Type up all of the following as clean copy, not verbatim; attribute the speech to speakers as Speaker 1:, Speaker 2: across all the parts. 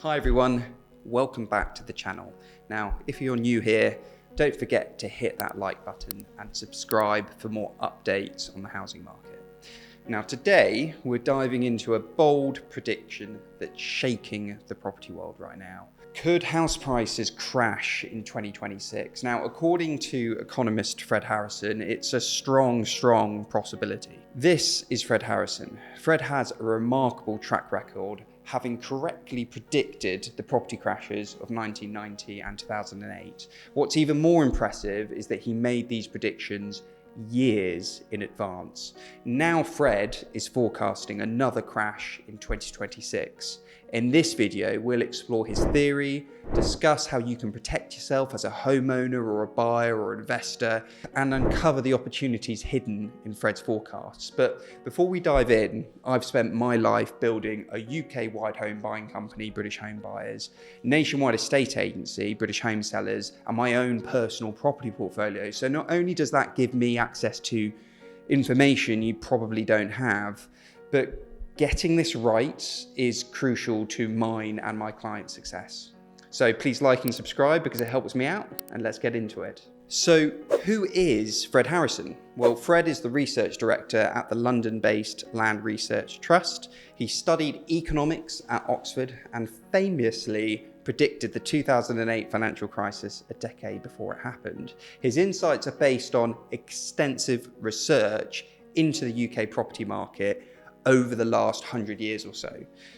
Speaker 1: Hi everyone, welcome back to the channel. Now, if you're new here, don't forget to hit that like button and subscribe for more updates on the housing market. Now today, we're diving into a bold prediction that's shaking the property world right now. Could house prices crash in 2026? Now, according to Economist Fred Harrison, it's a strong possibility. This is Fred Harrison. Fred has a remarkable track record, having correctly predicted the property crashes of 1990 and 2008. What's even more impressive is that he made these predictions years in advance. Now Fred is forecasting another crash in 2026. In this video, we'll explore his theory, discuss how you can protect yourself as a homeowner or a buyer or investor, and uncover the opportunities hidden in Fred's forecasts. But before we dive in, I've spent my life building a UK-wide home buying company, British Home Buyers, nationwide estate agency, British Home Sellers, and my own personal property portfolio. So not only does that give me access to information you probably don't have, but getting this right is crucial to mine and my clients' success. So please like and subscribe because it helps me out, and let's get into it. So who is Fred Harrison? Well, Fred is the research director at the London-based Land Research Trust. He studied economics at Oxford and famously predicted the 2008 financial crisis a decade before it happened. His insights are based on extensive research into the UK property market over the last 100 years or so.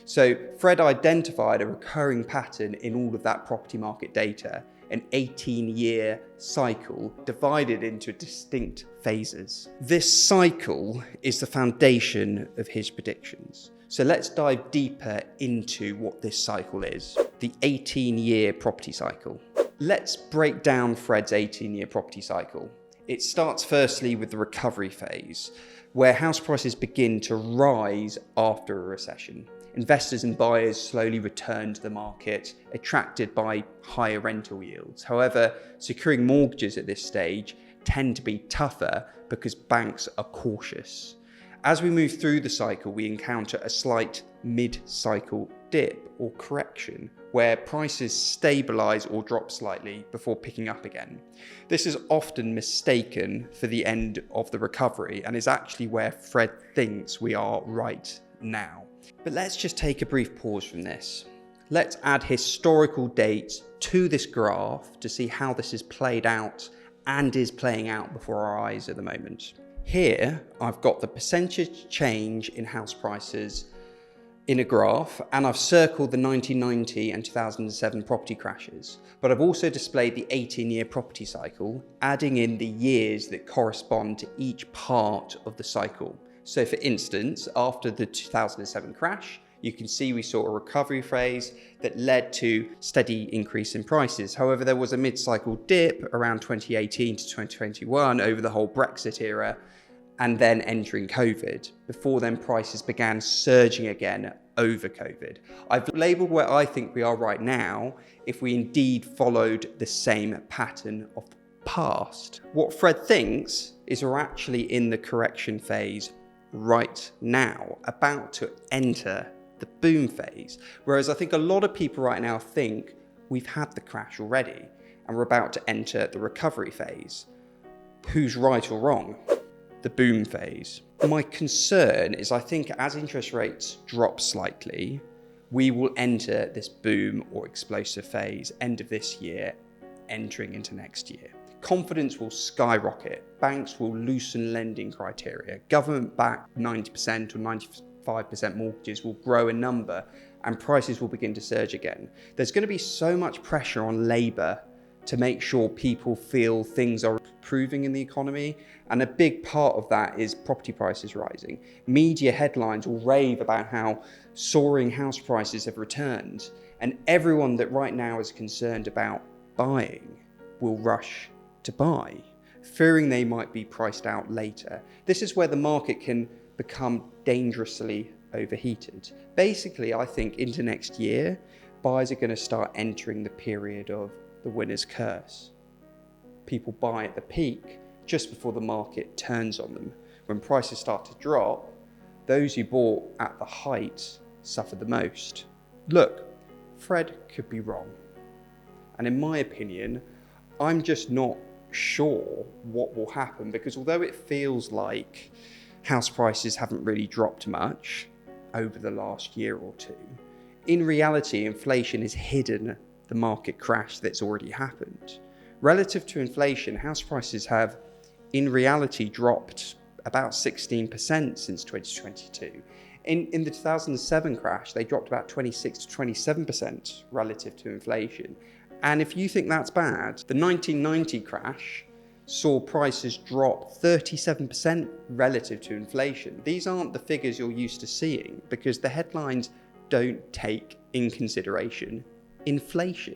Speaker 1: So Fred identified a recurring pattern in all of that property market data, an 18-year cycle divided into distinct phases. This cycle is the foundation of his predictions. So let's dive deeper into what this cycle is, the 18-year property cycle. Let's break down Fred's 18-year property cycle. It starts firstly with the recovery phase, where house prices begin to rise after a recession. Investors and buyers slowly return to the market, attracted by higher rental yields. However, securing mortgages at this stage tend to be tougher because banks are cautious. As we move through the cycle, we encounter a slight mid-cycle dip or correction, where prices stabilize or drop slightly before picking up again. This is often mistaken for the end of the recovery and is actually where Fred thinks we are right now. But let's just take a brief pause from this. Let's add historical dates to this graph to see how this is played out and is playing out before our eyes at the moment. Here, I've got the percentage change in house prices in a graph, and I've circled the 1990 and 2007 property crashes, but I've also displayed the 18-year property cycle, adding in the years that correspond to each part of the cycle. So for instance, after the 2007 crash, you can see we saw a recovery phase that led to steady increase in prices. However, there was a mid-cycle dip around 2018 to 2021 over the whole Brexit era, and then entering COVID. Before then, prices began surging again over COVID. I've labelled where I think we are right now if we indeed followed the same pattern of the past. What Fred thinks is we're actually in the correction phase right now, about to enter the boom phase. Whereas I think a lot of people right now think we've had the crash already and we're about to enter the recovery phase. Who's right or wrong? The boom phase. My concern is I think as interest rates drop slightly, we will enter this boom or explosive phase end of this year, entering into next year. Confidence will skyrocket. Banks will loosen lending criteria. Government-backed 90% or 95% mortgages will grow in number, and prices will begin to surge again. There's going to be so much pressure on labour to make sure people feel things are improving in the economy. And a big part of that is property prices rising. Media headlines will rave about how soaring house prices have returned. And everyone that right now is concerned about buying will rush to buy, fearing they might be priced out later. This is where the market can become dangerously overheated. Basically, I think into next year, buyers are going to start entering the period of the winner's curse. People buy at the peak just before the market turns on them. When prices start to drop, those who bought at the height suffer the most. Look, Fred could be wrong. And in my opinion, I'm just not sure what will happen, because although it feels like house prices haven't really dropped much over the last year or two, in reality, inflation has hidden the market crash that's already happened. Relative to inflation, house prices have, in reality, dropped about 16% since 2022. In the 2007 crash, they dropped about 26 to 27% relative to inflation. And if you think that's bad, the 1990 crash saw prices drop 37% relative to inflation. These aren't the figures you're used to seeing, because the headlines don't take in consideration inflation.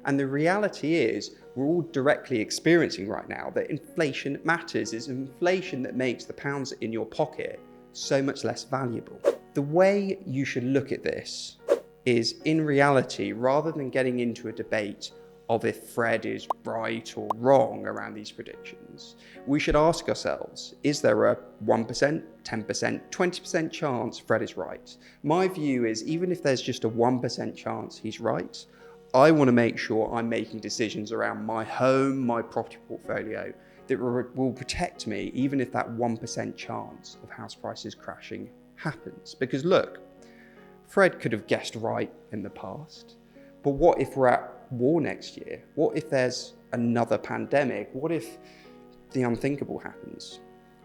Speaker 1: And the reality is, we're all directly experiencing right now that inflation matters. It's inflation that makes the pounds in your pocket so much less valuable. The way you should look at this is, in reality, rather than getting into a debate of if Fred is right or wrong around these predictions, we should ask ourselves, is there a 1%, 10%, 20% chance Fred is right? My view is, even if there's just a 1% chance he's right, I want to make sure I'm making decisions around my home, my property portfolio, that will protect me, even if that 1% chance of house prices crashing happens. Because look, Fred could have guessed right in the past, but what if we're at war next year? What if there's another pandemic? What if the unthinkable happens?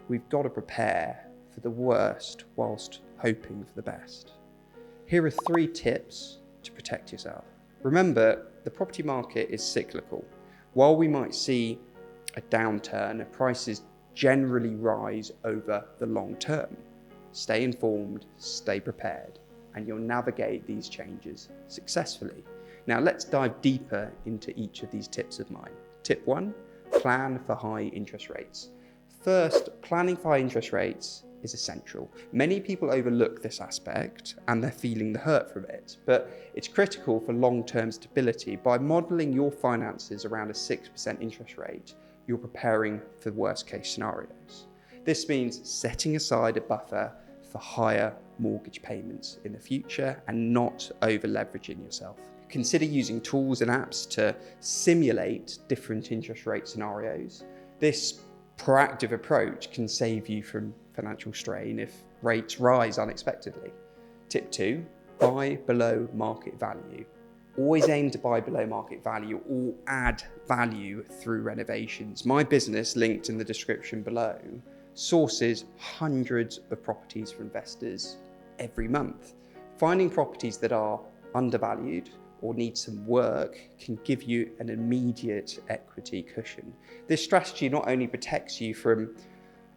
Speaker 1: We've got to prepare for the worst whilst hoping for the best. Here are 3 tips to protect yourself. Remember, the property market is cyclical. While we might see a downturn, prices generally rise over the long term. Stay informed, stay prepared, and you'll navigate these changes successfully. Now let's dive deeper into each of these tips of mine. Tip 1, plan for high interest rates. First, planning for high interest rates is essential. Many people overlook this aspect and they're feeling the hurt from it, but it's critical for long-term stability. By modeling your finances around a 6% interest rate, you're preparing for worst case scenarios. This means setting aside a buffer for higher mortgage payments in the future and not over leveraging yourself. Consider using tools and apps to simulate different interest rate scenarios. This proactive approach can save you from financial strain if rates rise unexpectedly. Tip 2, buy below market value. Always aim to buy below market value or add value through renovations. My business, linked in the description below, sources hundreds of properties for investors every month. Finding properties that are undervalued or need some work can give you an immediate equity cushion. This strategy not only protects you from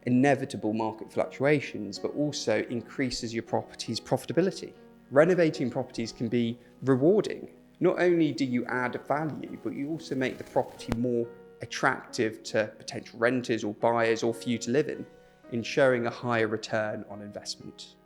Speaker 1: inevitable market fluctuations, but also increases your property's profitability. Renovating properties can be rewarding. Not only do you add value, but you also make the property more attractive to potential renters or buyers, or for you to live in, ensuring a higher return on investment.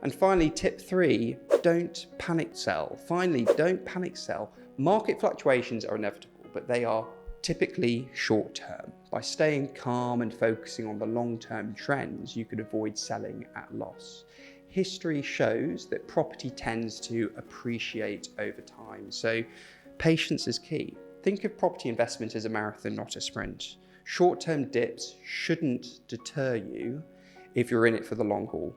Speaker 1: And finally, tip 3, don't panic sell. Finally, don't panic sell. Market fluctuations are inevitable, but they are typically short term. By staying calm and focusing on the long-term trends, you could avoid selling at loss. History shows that property tends to appreciate over time, so patience is key. Think of property investment as a marathon, not a sprint. Short-term dips shouldn't deter you if you're in it for the long haul.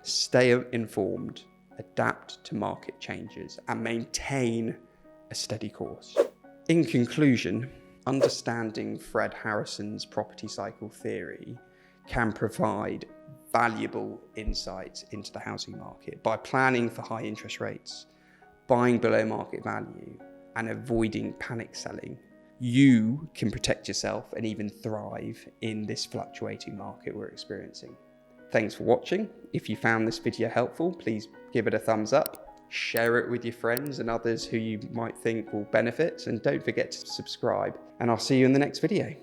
Speaker 1: Stay informed, adapt to market changes, and maintain a steady course. In conclusion, understanding Fred Harrison's property cycle theory can provide valuable insights into the housing market. By planning for high interest rates, buying below market value, and avoiding panic selling, you can protect yourself and even thrive in this fluctuating market we're experiencing. Thanks for watching. If you found this video helpful, please give it a thumbs up, share it with your friends and others who you might think will benefit, and don't forget to subscribe, and I'll see you in the next video.